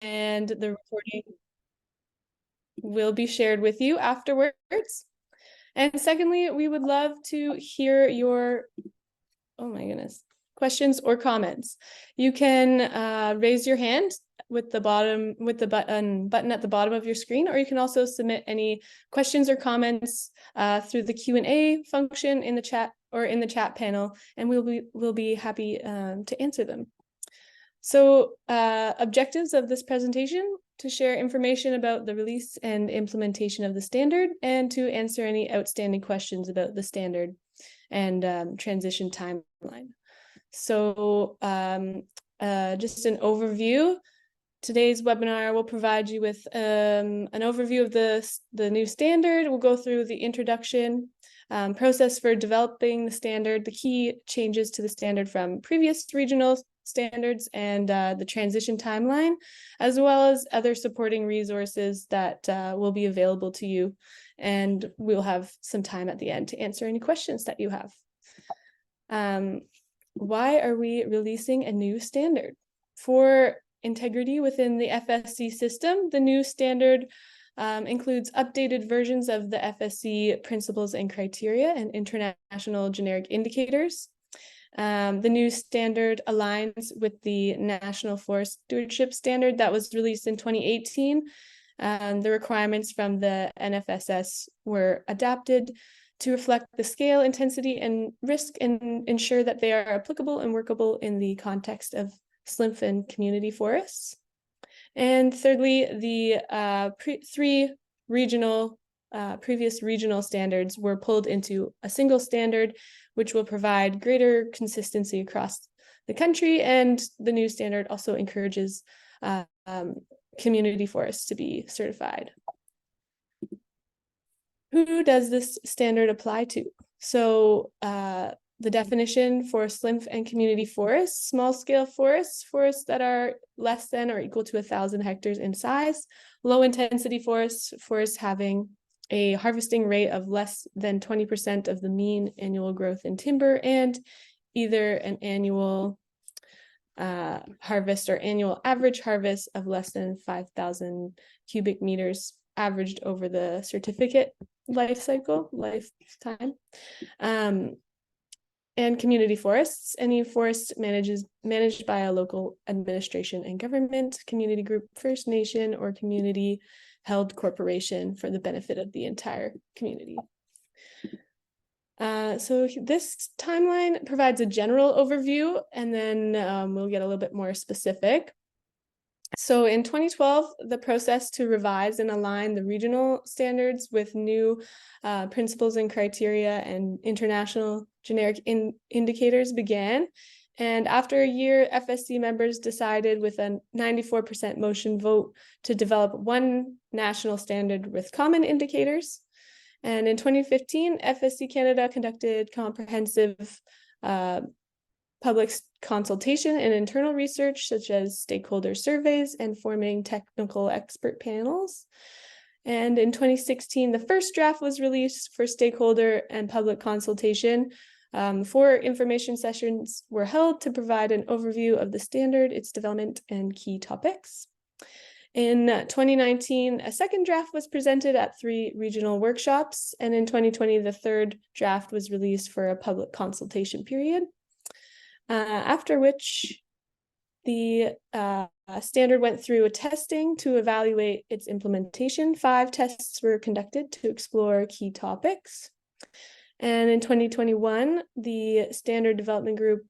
and the recording will be shared with you afterwards. And secondly, we would love to hear your, oh my goodness, questions or comments. You can raise your hand with the button at the bottom of your screen, or you can also submit any questions or comments through the Q&A function in the chat or in the chat panel, and we'll be happy to answer them. So objectives of this presentation: to share information about the release and implementation of the standard, and to answer any outstanding questions about the standard and transition timeline. So just an overview. Today's webinar will provide you with an overview of the new standard. We'll go through the introduction, process for developing the standard, the key changes to the standard from previous regional standards, and the transition timeline, as well as other supporting resources that will be available to you. And we'll have some time at the end to answer any questions that you have. Why are we releasing a new standard? For integrity within the FSC system, the new standard includes updated versions of the FSC principles and criteria and international generic indicators. The new standard aligns with the National Forest Stewardship Standard that was released in 2018. The requirements from the NFSS were adapted to reflect the scale, intensity, and risk, and ensure that they are applicable and workable in the context of SLIMF and community forests. And thirdly, the three previous regional standards were pulled into a single standard, which will provide greater consistency across the country. And the new standard also encourages community forests to be certified. Who does this standard apply to? So the definition for SLIMF and community forests: small-scale forests, forests that are less than or equal to 1,000 hectares in size; low-intensity forests, forests having a harvesting rate of less than 20% of the mean annual growth in timber, and either an annual harvest or annual average harvest of less than 5,000 cubic meters averaged over the certificate lifetime. And community forests: any forest managed by a local administration and government, community group, First Nation, or community held corporation for the benefit of the entire community. So this timeline provides a general overview, and then we'll get a little bit more specific. So in 2012, the process to revise and align the regional standards with new principles and criteria and international generic indicators began. And after a year, FSC members decided with a 94% motion vote to develop one national standard with common indicators. And in 2015, FSC Canada conducted comprehensive public consultation and internal research, such as stakeholder surveys and forming technical expert panels. And in 2016, the first draft was released for stakeholder and public consultation. 4 information sessions were held to provide an overview of the standard, its development, and key topics. In 2019, a second draft was presented at 3 regional workshops, and in 2020, the third draft was released for a public consultation period. After which the standard went through a testing to evaluate its implementation. 5 tests were conducted to explore key topics. And in 2021, the standard development group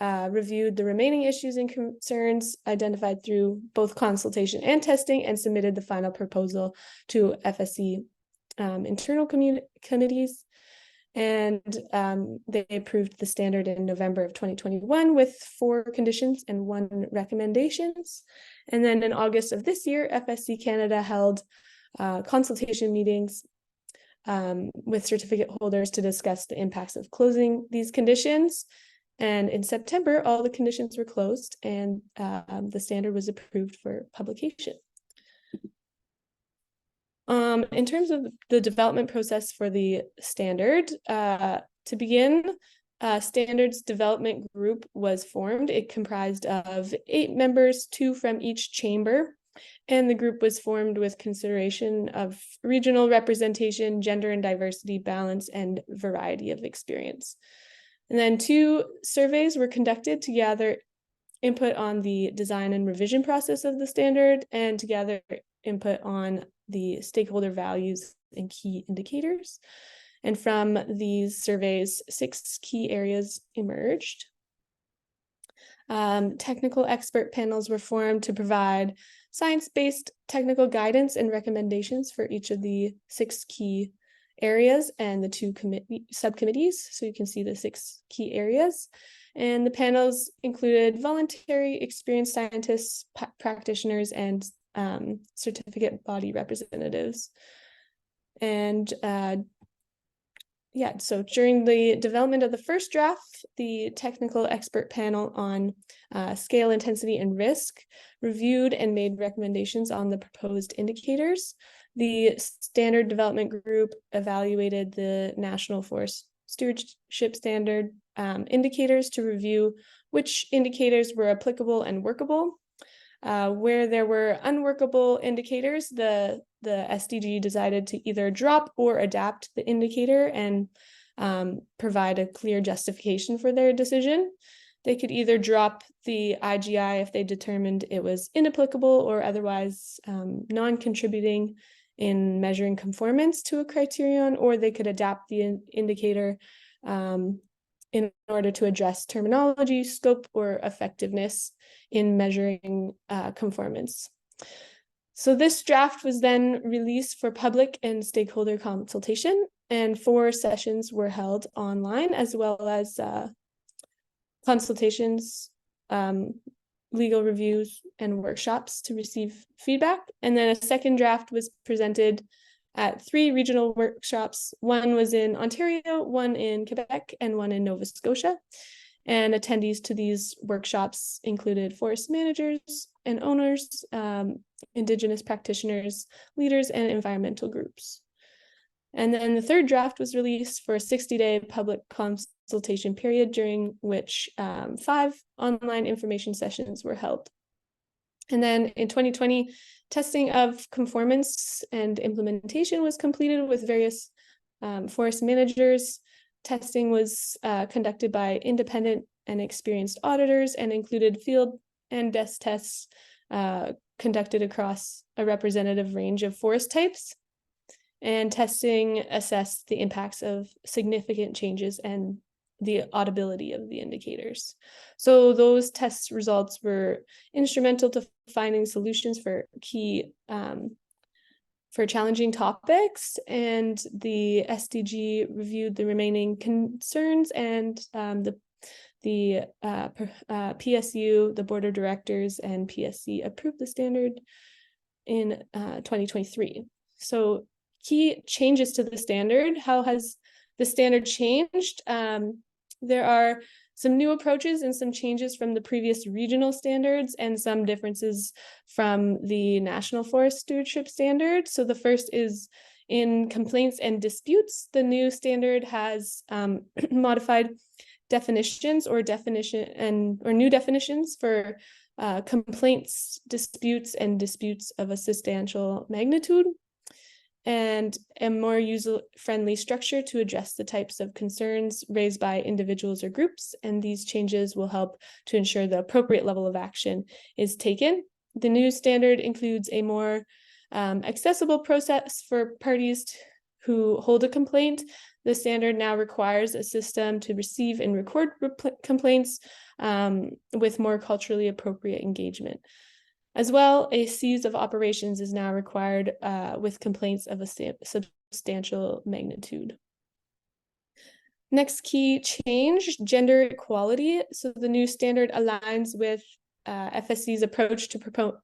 reviewed the remaining issues and concerns identified through both consultation and testing, and submitted the final proposal to FSC internal committees. And they approved the standard in November of 2021 with 4 conditions and 1 recommendations. And then in August of this year, FSC Canada held consultation meetings with certificate holders to discuss the impacts of closing these conditions. And in September, all the conditions were closed, and the standard was approved for publication. In terms of the development process for the standard, to begin, standards development group was formed. It comprised of 8 members, 2 from each chamber. And the group was formed with consideration of regional representation, gender and diversity balance, and variety of experience. And then 2 surveys were conducted to gather input on the design and revision process of the standard and to gather input on the stakeholder values and key indicators. And from these surveys, 6 key areas emerged. Technical expert panels were formed to provide science-based technical guidance and recommendations for each of the 6 key areas and the 2 subcommittees. So you can see the 6 key areas. And the panels included voluntary experienced scientists, practitioners, and certificate body representatives. And so during the development of the first draft, the technical expert panel on scale, intensity, and risk reviewed and made recommendations on the proposed indicators. The standard development group evaluated the National Forest Stewardship Standard indicators to review which indicators were applicable and workable. Where there were unworkable indicators, the SDG decided to either drop or adapt the indicator and provide a clear justification for their decision. They could either drop the IGI if they determined it was inapplicable or otherwise non-contributing in measuring conformance to a criterion, or they could adapt the indicator in order to address terminology, scope, or effectiveness in measuring conformance. So this draft was then released for public and stakeholder consultation, and 4 sessions were held online, as well as consultations, legal reviews, and workshops to receive feedback. And then a second draft was presented at 3 regional workshops. One was in Ontario, one in Quebec, and one in Nova Scotia. And attendees to these workshops included forest managers and owners, Indigenous practitioners, leaders, and environmental groups. And then the third draft was released for a 60-day public consultation period, during which 5 online information sessions were held. And then in 2020, testing of conformance and implementation was completed with various forest managers. Testing was conducted by independent and experienced auditors and included field and desk tests conducted across a representative range of forest types. And testing assessed the impacts of significant changes and the audibility of the indicators. So those test results were instrumental to finding solutions for key for challenging topics, and the SDG reviewed the remaining concerns, and the PSU, the board of directors, and PSC approved the standard in 2023. So key changes to the standard. How has the standard changed? There are some new approaches and some changes from the previous regional standards and some differences from the National Forest Stewardship Standard. So the first is in complaints and disputes. The new standard has modified definitions or new definitions for complaints, disputes, and disputes of a substantial magnitude, and a more user-friendly structure to address the types of concerns raised by individuals or groups. And these changes will help to ensure the appropriate level of action is taken. The new standard includes a more accessible process for parties who hold a complaint. The standard now requires a system to receive and record complaints with more culturally appropriate engagement. As well, a cease of operations is now required with complaints of a substantial magnitude. Next key change, gender equality. So the new standard aligns with FSC's approach to promote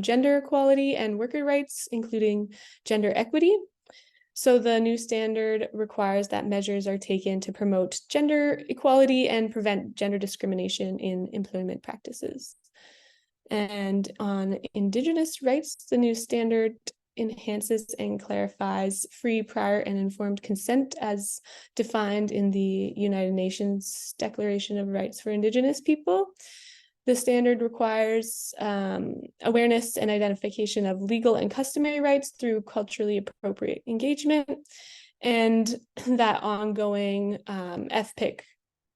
gender equality and worker rights, including gender equity. So the new standard requires that measures are taken to promote gender equality and prevent gender discrimination in employment practices. And on Indigenous rights, the new standard enhances and clarifies free, prior, and informed consent as defined in the United Nations Declaration of Rights for Indigenous People. The standard requires awareness and identification of legal and customary rights through culturally appropriate engagement, and that ongoing FPIC,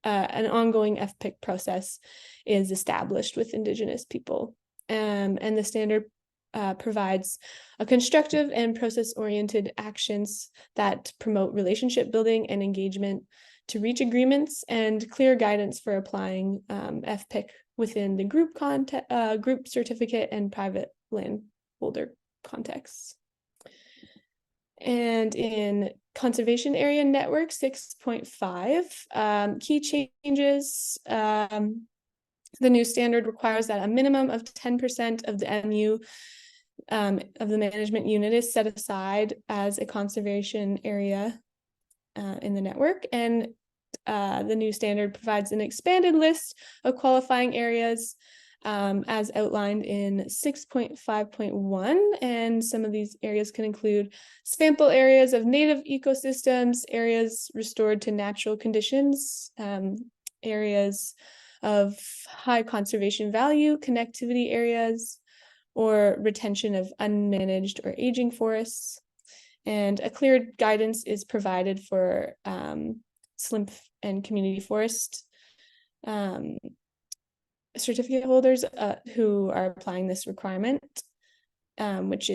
an ongoing FPIC process is established with Indigenous people. And the standard provides a constructive and process-oriented actions that promote relationship building and engagement to reach agreements, and clear guidance for applying FPIC within the group certificate and private landholder contexts. And in Conservation Area Network 6.5, key changes, the new standard requires that a minimum of 10% of the MU of the management unit is set aside as a conservation area in the network, and the new standard provides an expanded list of qualifying areas as outlined in 6.5.1, and some of these areas can include sample areas of native ecosystems, areas restored to natural conditions, areas of high conservation value, connectivity areas, or retention of unmanaged or aging forests. And a clear guidance is provided for SLIMF and community forest certificate holders who are applying this requirement, which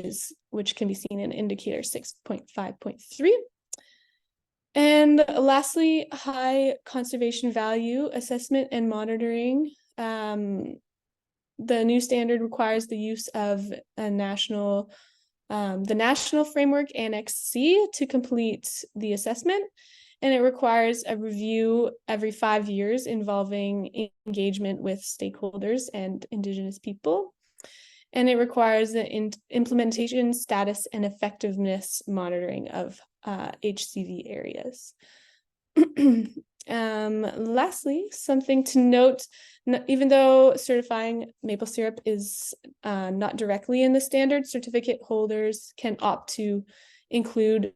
can be seen in indicator 6.5.3. And lastly, high conservation value assessment and monitoring. The new standard requires the use of the national framework Annex C to complete the assessment, and it requires a review every 5 years involving engagement with stakeholders and Indigenous people. And it requires the implementation, status, and effectiveness monitoring of HCV areas. Lastly, something to note, even though certifying maple syrup is not directly in the standard, certificate holders can opt to include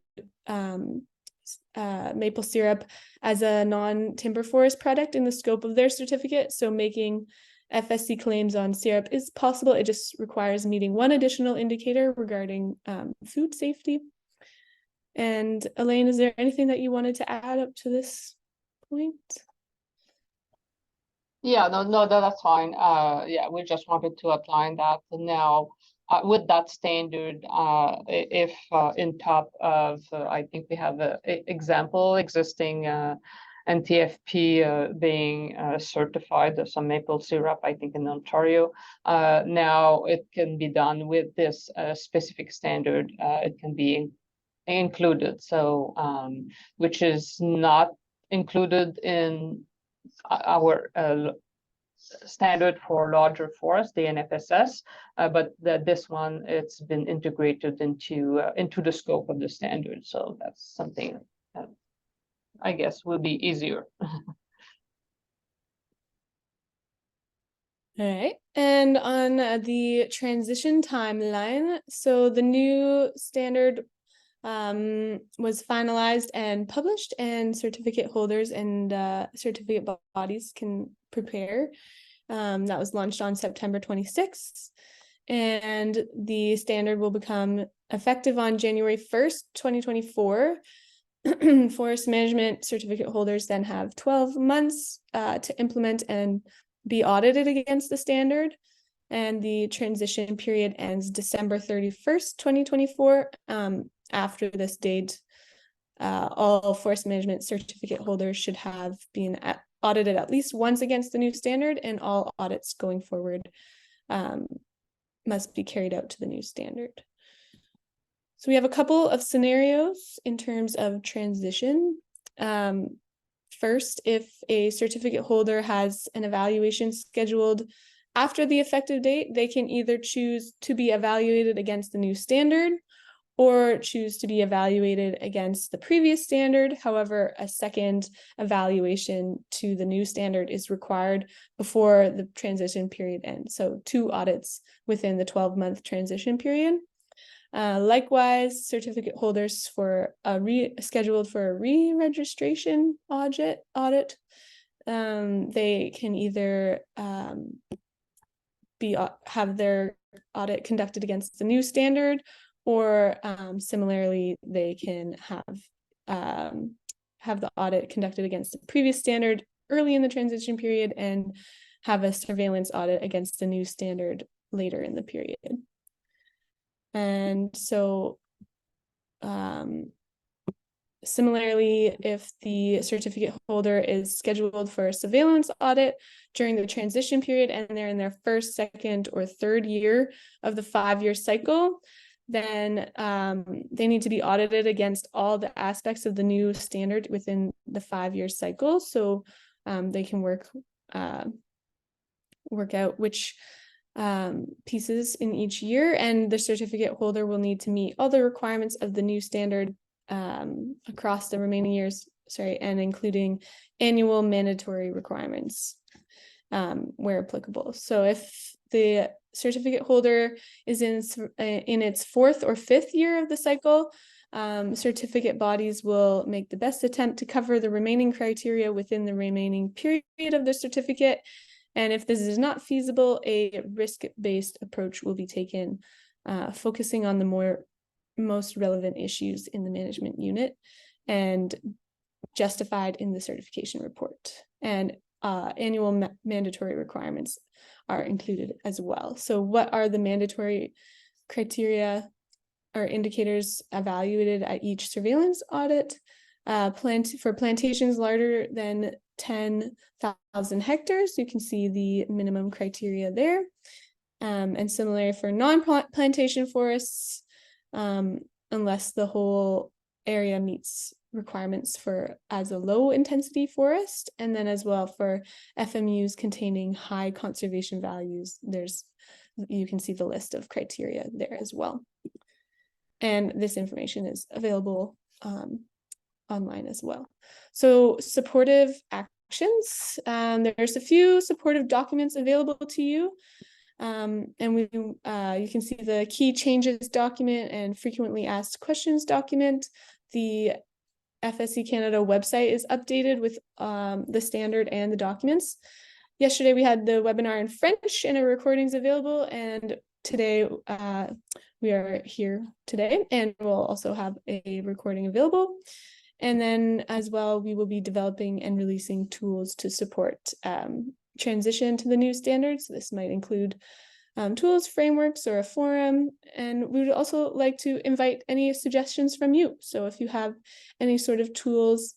maple syrup as a non-timber forest product in the scope of their certificate. So making FSC claims on syrup is possible. It just requires meeting one additional indicator regarding food safety. And Elaine, is there anything that you wanted to add up to this point? Yeah, no, that's fine. Yeah, we just wanted to outline that now. With that standard, if in top of, I think we have an example existing NTFP being certified as some maple syrup, I think in Ontario. Now it can be done with this specific standard. It can be included, so which is not included in our standard for larger forests, the NFSS, but this one, it's been integrated into the scope of the standard. So that's something that I guess will be easier. All right, and on the transition timeline, so the new standard was finalized and published, and certificate holders and certificate bodies can prepare. That was launched on September 26th, and the standard will become effective on January 1st, 2024. Forest management certificate holders then have 12 months to implement and be audited against the standard, and the transition period ends December 31st, 2024. After this date, all forest management certificate holders should have been audited at least once against the new standard, and all audits going forward must be carried out to the new standard. So we have a couple of scenarios in terms of transition. First, if a certificate holder has an evaluation scheduled after the effective date, they can either choose to be evaluated against the new standard or choose to be evaluated against the previous standard. However, a second evaluation to the new standard is required before the transition period ends. So 2 audits within the 12-month transition period. Likewise, certificate holders for scheduled for a re-registration audit, they can either have their audit conducted against the new standard, or similarly, they can have the audit conducted against the previous standard early in the transition period and have a surveillance audit against the new standard later in the period. And so similarly, if the certificate holder is scheduled for a surveillance audit during the transition period and they're in their first, second, or third year of the 5-year cycle, then they need to be audited against all the aspects of the new standard within the 5-year cycle. So they can work out which pieces in each year, and the certificate holder will need to meet all the requirements of the new standard across the remaining years, and including annual mandatory requirements where applicable. So if the certificate holder is in its 4th or 5th year of the cycle, certificate bodies will make the best attempt to cover the remaining criteria within the remaining period of the certificate. And if this is not feasible, a risk-based approach will be taken, focusing on the most relevant issues in the management unit and justified in the certification report. And annual mandatory requirements are included as well. So what are the mandatory criteria or indicators evaluated at each surveillance audit? For plantations larger than 10,000 hectares, you can see the minimum criteria there. And similarly for non-plantation forests, unless the whole area meets requirements as a low intensity forest, and then as well for FMUs containing high conservation values, you can see the list of criteria there as well. And this information is available online as well. So supportive actions, there's a few supportive documents available to you. And you can see the key changes document and frequently asked questions document. The FSC Canada website is updated with the standard and the documents. Yesterday we had the webinar in French and a recording's available, and today we are here today and we'll also have a recording available. And then as well, we will be developing and releasing tools to support transition to the new standards. So this might include tools, frameworks, or a forum. And we would also like to invite any suggestions from you. So if you have any sort of tools,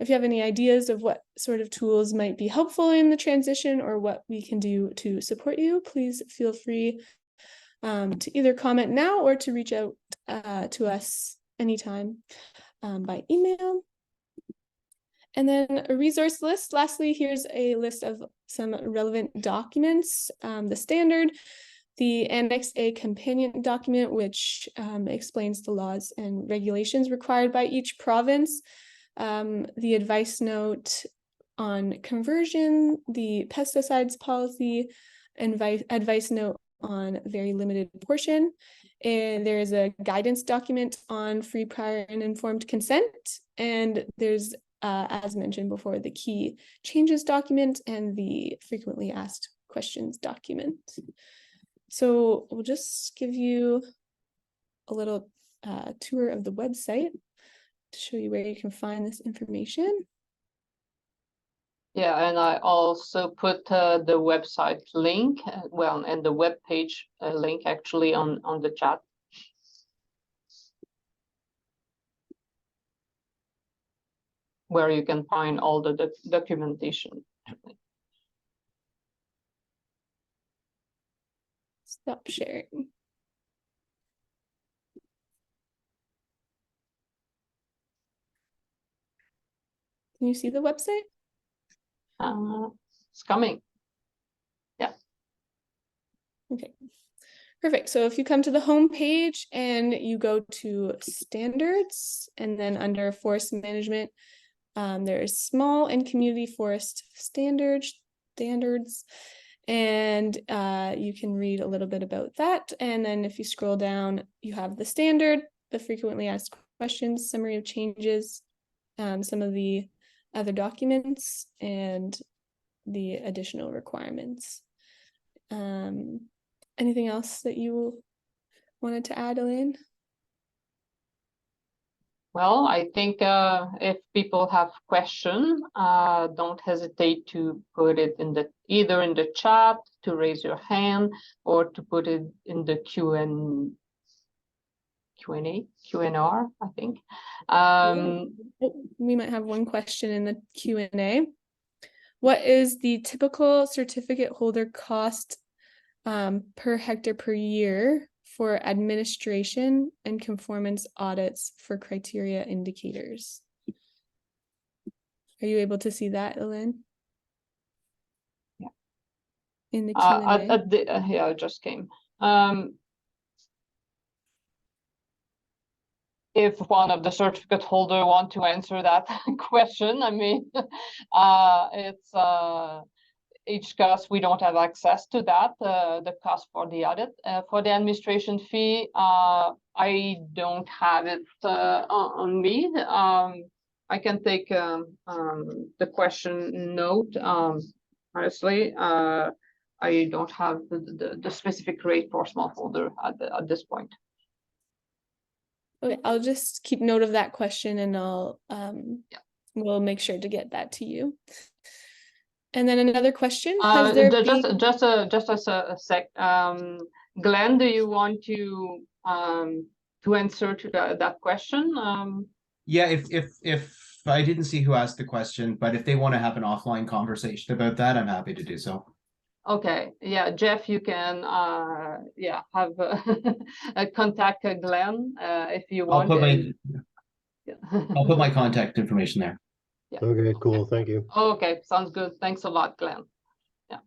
if you have any ideas of what sort of tools might be helpful in the transition or what we can do to support you, please feel free to either comment now or to reach out to us anytime by email. And then a resource list. Lastly, here's a list of some relevant documents. The standard, the Annex A companion document, which explains the laws and regulations required by each province, the advice note on conversion, the pesticides policy, advice note on very limited portion. And there is a guidance document on free, prior, and informed consent. And there's as mentioned before, the key changes document and the frequently asked questions document. So we'll just give you a little tour of the website to show you where you can find this information. Yeah, and I also put the website link, and the web page link actually on the chat. Where you can find all the documentation. Stop sharing. Can you see the website? It's coming. Yeah. Okay. Perfect. So if you come to the home page and you go to standards, and then under forest management, there's small and community forest standards, and you can read a little bit about that. And then if you scroll down, you have the standard, the frequently asked questions, summary of changes, some of the other documents, and the additional requirements. Anything else that you wanted to add, Elaine? Well, I think if people have question, don't hesitate to put it in either in the chat, to raise your hand, or to put it in the Q&R, I think. We might have one question in the Q&A. What is the typical certificate holder cost per hectare per year for administration and conformance audits for criteria indicators? Are you able to see that, Elaine? Yeah. In the Q&A? Yeah, it just came. If one of the certificate holder want to answer that question, I mean, it's each cost, we don't have access to that, the cost for the audit. For the administration fee, I don't have it on me. I can take the question note. Honestly, I don't have the specific rate for smallholder at this point. Okay, I'll just keep note of that question, and I'll we'll make sure to get that to you. And then another question: has there been... just a sec, Glenn, do you want to answer to that question? Yeah, if I didn't see who asked the question, but if they want to have an offline conversation about that, I'm happy to do so. Okay, yeah, Jeff, you can yeah, have contact Glenn if you want. I'll put my contact information there. Yeah. Okay, cool. Thank you. Okay, sounds good. Thanks a lot, Glenn. Yeah.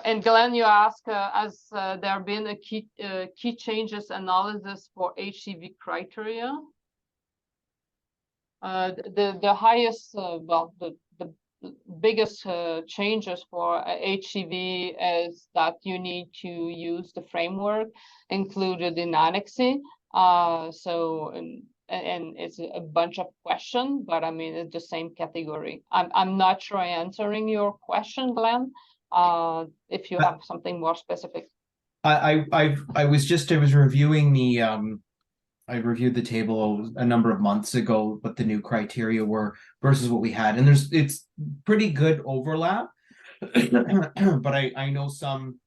And Glenn, you ask, has there been a key changes analysis for HCV criteria? The highest, well, the biggest changes for HCV is that you need to use the framework included in annexing. So and it's a bunch of questions, but I mean it's the same category. I'm not sure I'm answering your question, Glenn. If you have something more specific. I was reviewing the I reviewed the table a number of months ago, what the new criteria were versus what we had, and it's pretty good overlap. But I know some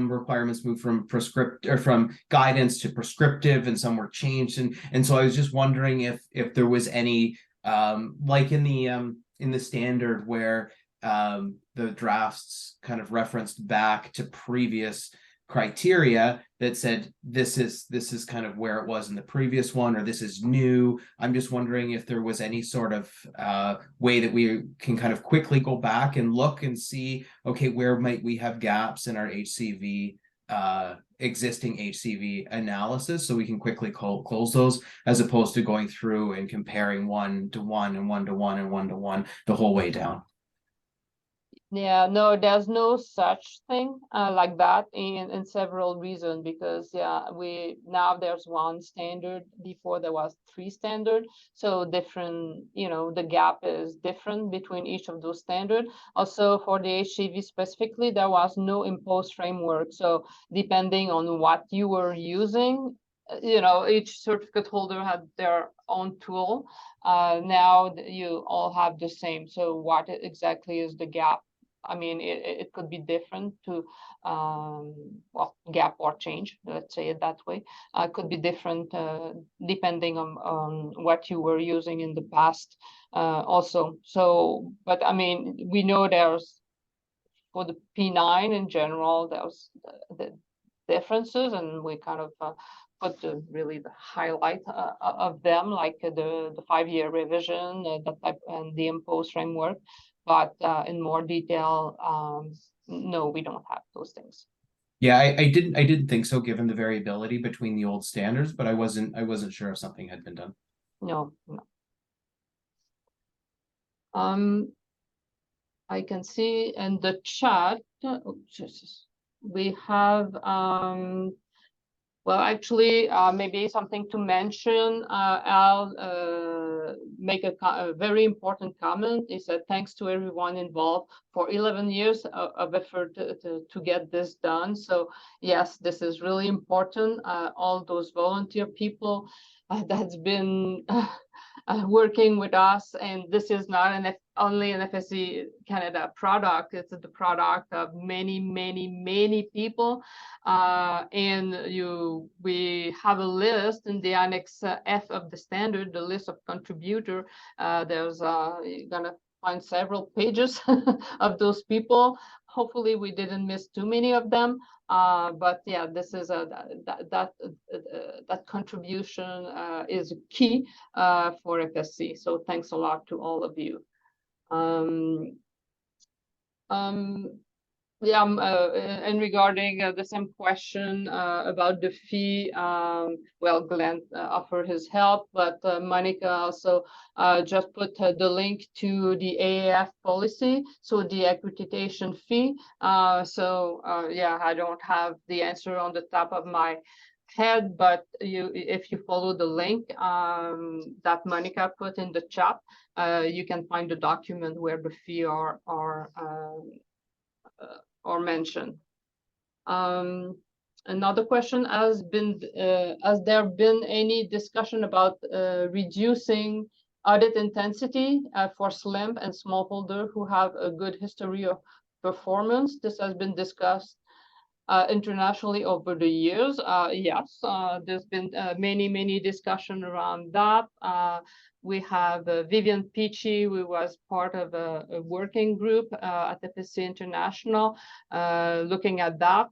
requirements moved from prescriptive or from guidance to prescriptive, and some were changed, and so I was just wondering if there was any like in the standard where the drafts kind of referenced back to previous criteria that said this is kind of where it was in the previous one, or this is new. I'm just wondering if there was any sort of way that we can kind of quickly go back and look and see, okay, where might we have gaps in our HCV existing HCV analysis, so we can quickly close those, as opposed to going through and comparing 1-to-1 and 1-to-1 and 1-to-1 the whole way down. Yeah, no, there's no such thing like that in several reasons, because yeah, now there's one standard, before there was 3 standard, so different, you know, the gap is different between each of those standards. Also for the HCV specifically, there was no imposed framework, so depending on what you were using, you know, each certificate holder had their own tool. Now you all have the same, so what exactly is the gap? I mean, it could be different to, well, gap or change, let's say it that way. Could be different depending on what you were using in the past also. So, but I mean, we know there's, for the P9 in general, there's the differences, and we kind of put really the highlight of them, like the 5-year revision, the type, and the imposed framework. But in more detail, no, we don't have those things. Yeah, I didn't think so, given the variability between the old standards, but I wasn't sure if something had been done. No. I can see in the chat, we have Well, actually, maybe something to mention. I'll make a very important comment. Is that thanks to everyone involved for 11 years of effort to get this done. So yes, this is really important. All those volunteer people that's been working with us, and this is not only an FSC Canada product. It's the product of many people. And we have a list in the Annex F of the standard, the list of contributor. There's you're gonna find several pages of those people. Hopefully we didn't miss too many of them. But yeah, this is that contribution is key for FSC. So thanks a lot to all of you. Yeah, and regarding the same question about the fee, well, Glenn offered his help, but Monica also just put the link to the AAF policy, so the accreditation fee. Yeah, I don't have the answer on the top of my head, but if you follow the link that Monica put in the chat, you can find the document where the fee are mentioned. Another question has there been any discussion about reducing audit intensity for SLIMF and smallholder who have a good history of performance? This has been discussed internationally over the years. Yes, there's been many discussion around that. We have Vivian Peachy, who was part of a working group at FSC International, looking at that.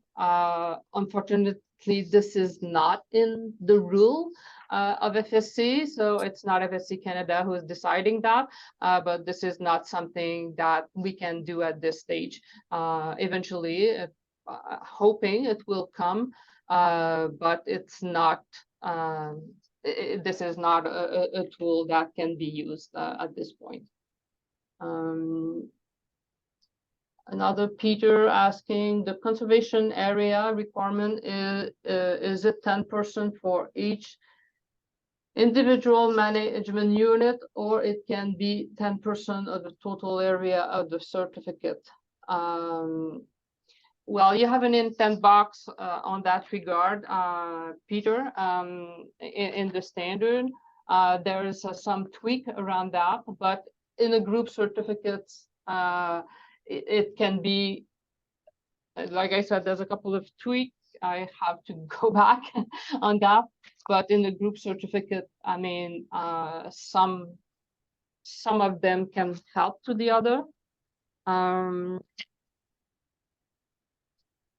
Unfortunately, this is not in the rule of FSC, so it's not FSC Canada who is deciding that, but this is not something that we can do at this stage. Eventually, hoping it will come, but it's not. This is not a tool that can be used at this point. Another Peter asking, the conservation area requirement is it 10% for each individual management unit, or it can be 10% of the total area of the certificate? Well, you have an intent box on that regard, Peter, in the standard. There is some tweak around that, but in the group certificates, it can be, like I said, there's a couple of tweaks. I have to go back on that, but in the group certificate, I mean, some of them can help to the other.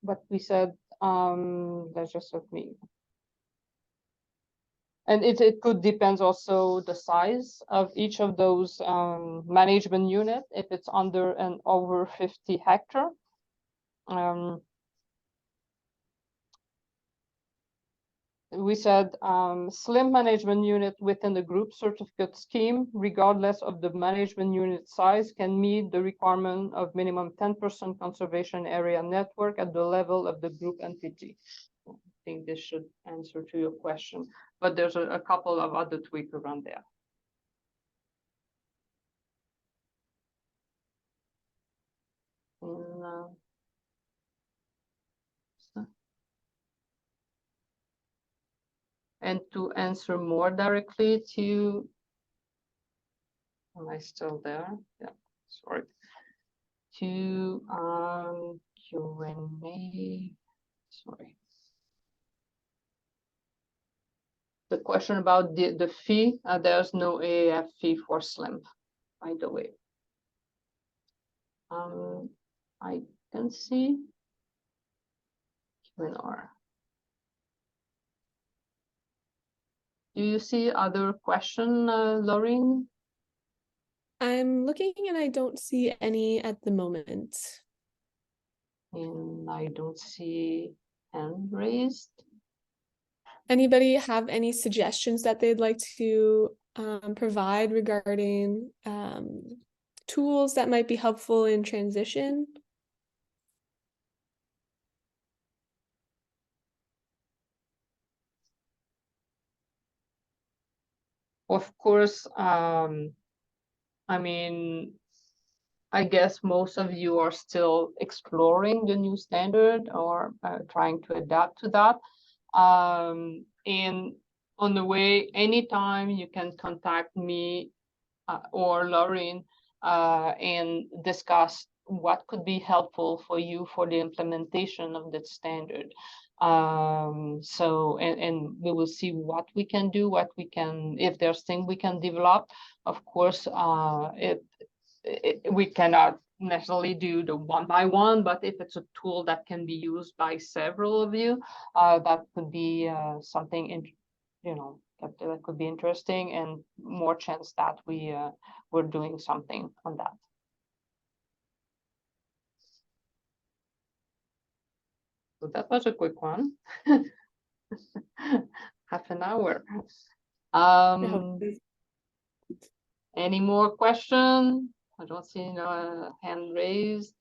But we said, that's just what me. And it could depend also the size of each of those management unit, if it's under and over 50 hectare. We said SLIMF management unit within the group certificate scheme, regardless of the management unit size, can meet the requirement of minimum 10% conservation area network at the level of the group entity. I think this should answer to your question, but there's a couple of other tweaks around there. And to answer more directly to, am I still there? Yeah, sorry. To Q&A, sorry. The question about the fee, there's no AAF fee for SLIMF, by the way. I can see Q&R. Do you see other question, Lauren? I'm looking and I don't see any at the moment. And I don't see hand raised. Anybody have any suggestions that they'd like to provide regarding tools that might be helpful in transition? Of course, I mean, I guess most of you are still exploring the new standard or trying to adapt to that. And on the way, anytime you can contact me or Lauren and discuss what could be helpful for you for the implementation of that standard. So, and we will see what we can do, what we can, if there's things we can develop. Of course, we cannot necessarily do the one by one, but if it's a tool that can be used by several of you, that could be something that could be interesting, and more chance that we're doing something on that. So that was a quick one. Half an hour. Any more questions? I don't see no hand raised.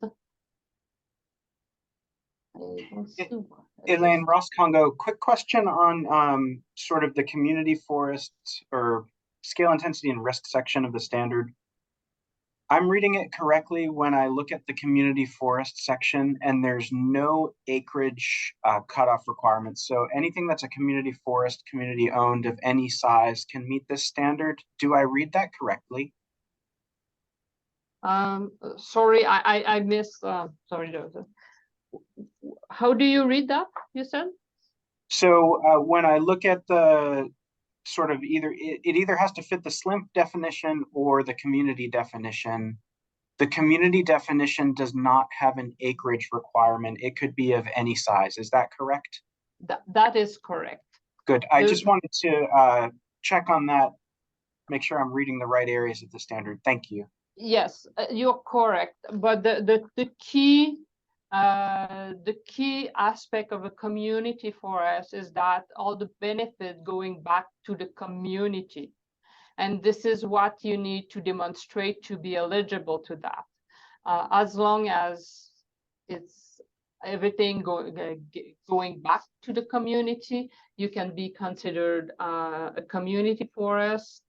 Elaine, Ross Congo, quick question on sort of the community forests or scale intensity and risk section of the standard. I'm reading it correctly when I look at the community forest section and there's no acreage cutoff requirements. So anything that's a community forest, community owned of any size can meet this standard. Do I read that correctly? Sorry, I missed, sorry, Joseph. How do you read that, you said? So when I look at the sort of it either has to fit the SLIMF definition or the community definition. The community definition does not have an acreage requirement. It could be of any size. Is that correct? That is correct. Good. I just wanted to check on that, make sure I'm reading the right areas of the standard. Thank you. Yes, you're correct. But the key aspect of a community forest is that all the benefit going back to the community. And this is what you need to demonstrate to be eligible to that. As long as it's everything going back to the community, you can be considered a community forest,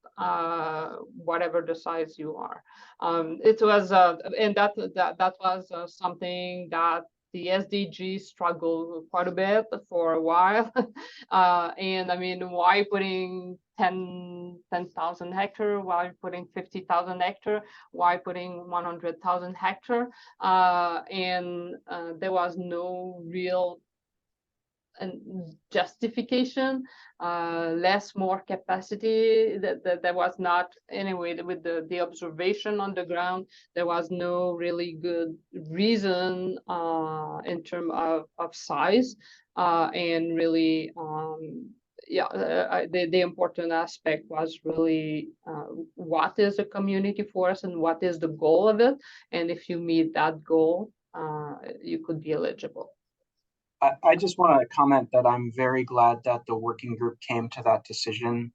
whatever the size you are. It was, and that was something that the SDG struggled quite a bit for a while. And I mean, why putting 10,000 hectare? Why putting 50,000 hectare? Why putting 100,000 hectare? And there was no real justification, more capacity. That was not, anyway, with the observation on the ground, there was no really good reason in terms of size, and really the important aspect was really what is a community forest and what is the goal of it, and if you meet that goal, you could be eligible. I just want to comment that I'm very glad that the working group came to that decision,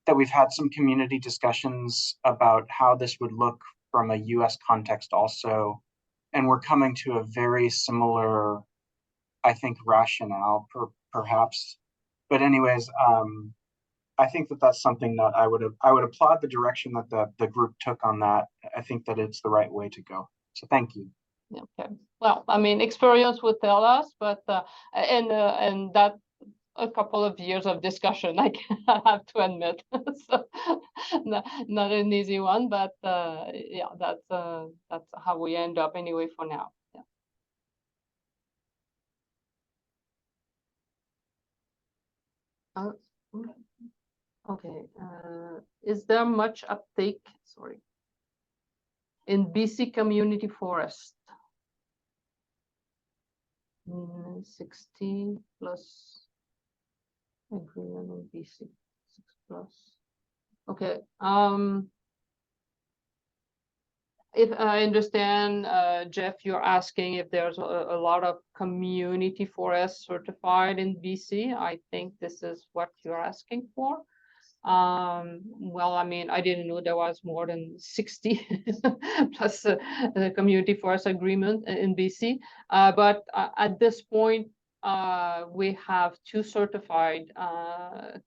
that we've had some community discussions about how this would look from a US context also, and we're coming to a very similar, I think, rationale perhaps. But anyways, I think that that's something that I would applaud the direction that the group took on that. I think that it's the right way to go. So thank you. Okay. Well, I mean, experience would tell us, but and that a couple of years of discussion, I have to admit. So not an easy one, but yeah, that's how we end up anyway for now. Yeah. Okay. Is there much uptake? Sorry. In BC community forest? 60 plus agreement on BC 6 plus. Okay. If I understand, Jeff, you're asking if there's a lot of community forests certified in BC. I think this is what you're asking for. Well, I mean, I didn't know there was more than 60 plus the community forest agreement in BC. But at this point, we have 2 certified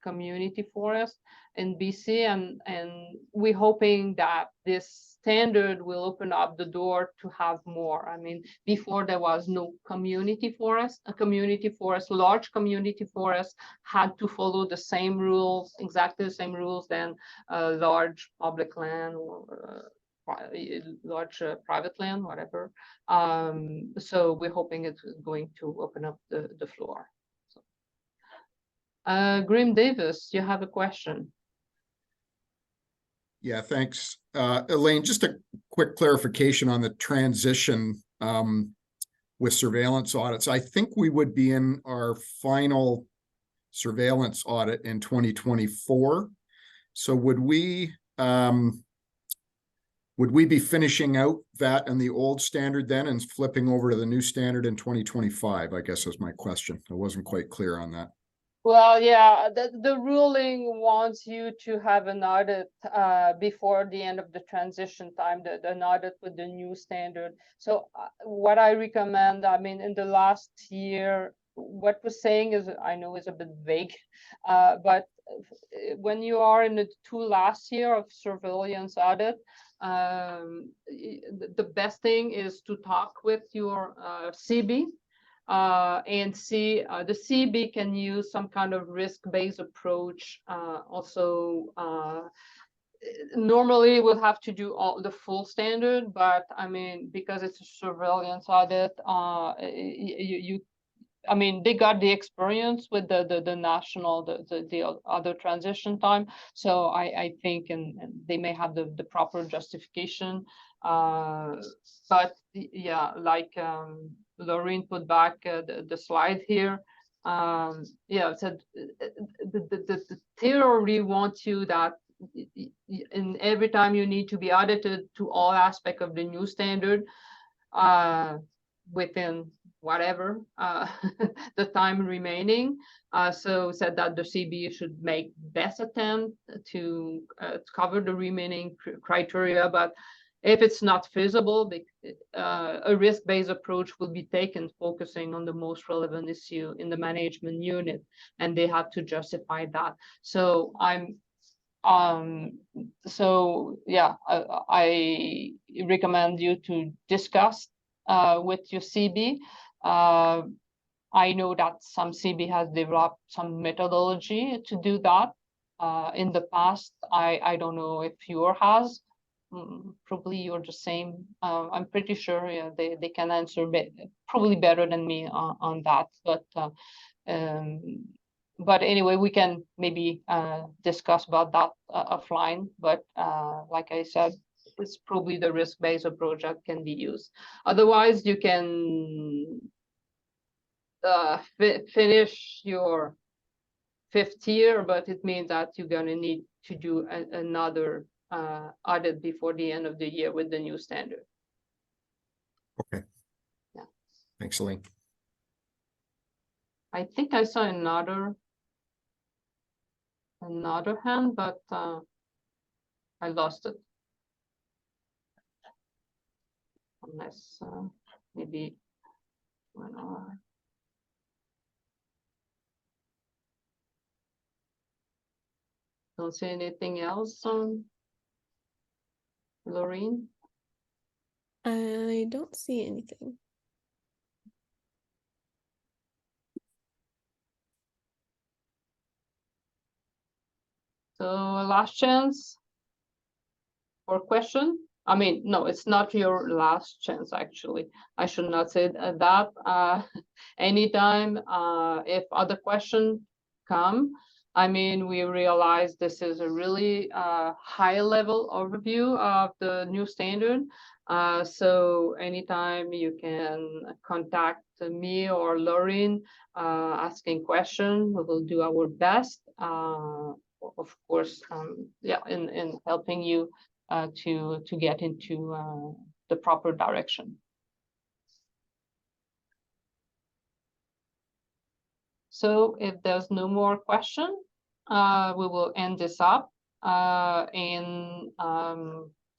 community forests in BC, and we're hoping that this standard will open up the door to have more. I mean, before there was no community forest. A community forest, large community forest, had to follow the same rules, exactly the same rules than large public land or large private land, whatever. So we're hoping it's going to open up the floor. So. Grim Davis, you have a question. Yeah, thanks. Elaine, just a quick clarification on the transition with surveillance audits. I think we would be in our final surveillance audit in 2024. So would we be finishing out that and the old standard then and flipping over to the new standard in 2025? I guess was my question. I wasn't quite clear on that. Well, yeah, the ruling wants you to have an audit before the end of the transition time, an audit with the new standard. So what I recommend, I mean, in the last year, what we're saying is, I know is a bit vague, but when you are in the 2 last year of surveillance audit, the best thing is to talk with your CB. And see, the CB can use some kind of risk-based approach. Also, normally we'll have to do all the full standard, but I mean, because it's a surveillance audit, I mean, they got the experience with the national, the other transition time. So I think, and they may have the proper justification. But yeah, like Laureen put back the slide here. Yeah, it said the theory wants you that in every time you need to be audited to all aspects of the new standard within whatever the time remaining. So said that the CB should make best attempt to cover the remaining criteria, but if it's not feasible, a risk-based approach will be taken, focusing on the most relevant issue in the management unit, and they have to justify that. So so yeah, I recommend you to discuss with your CB. I know that some CB has developed some methodology to do that in the past. I don't know if your has. Probably you're the same. I'm pretty sure, yeah, they can answer probably better than me on that. But anyway, we can maybe discuss about that offline. But like I said, it's probably the risk-based approach that can be used. Otherwise, you can finish your 5th year, but it means that you're gonna need to do another audit before the end of the year with the new standard. Okay. Yeah. Thanks, Elaine. I think I saw another hand, but I lost it. Unless maybe don't see anything else on Laureen. I don't see anything. So last chance for question. I mean, no, it's not your last chance, actually. I should not say that. Anytime, if other questions come, I mean, we realize this is a really high level overview of the new standard. So anytime you can contact me or Laureen asking questions, we will do our best. Of course, yeah, in helping you to get into the proper direction. So if there's no more question, we will end this up. And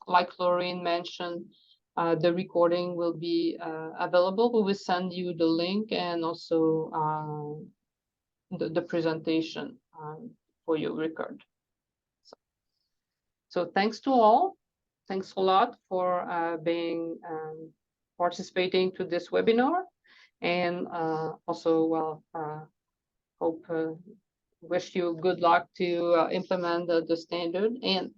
like Laureen mentioned, the recording will be available. We will send you the link and also the presentation for your record. So thanks to all. Thanks a lot for participating to this webinar, and also, well, hope wish you good luck to implement the standard, and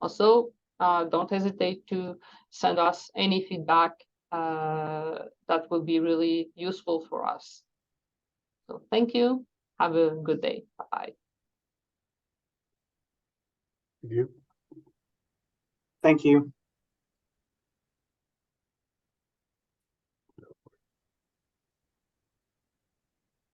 also don't hesitate to send us any feedback that will be really useful for us. So thank you. Have a good day. Bye. Thank you.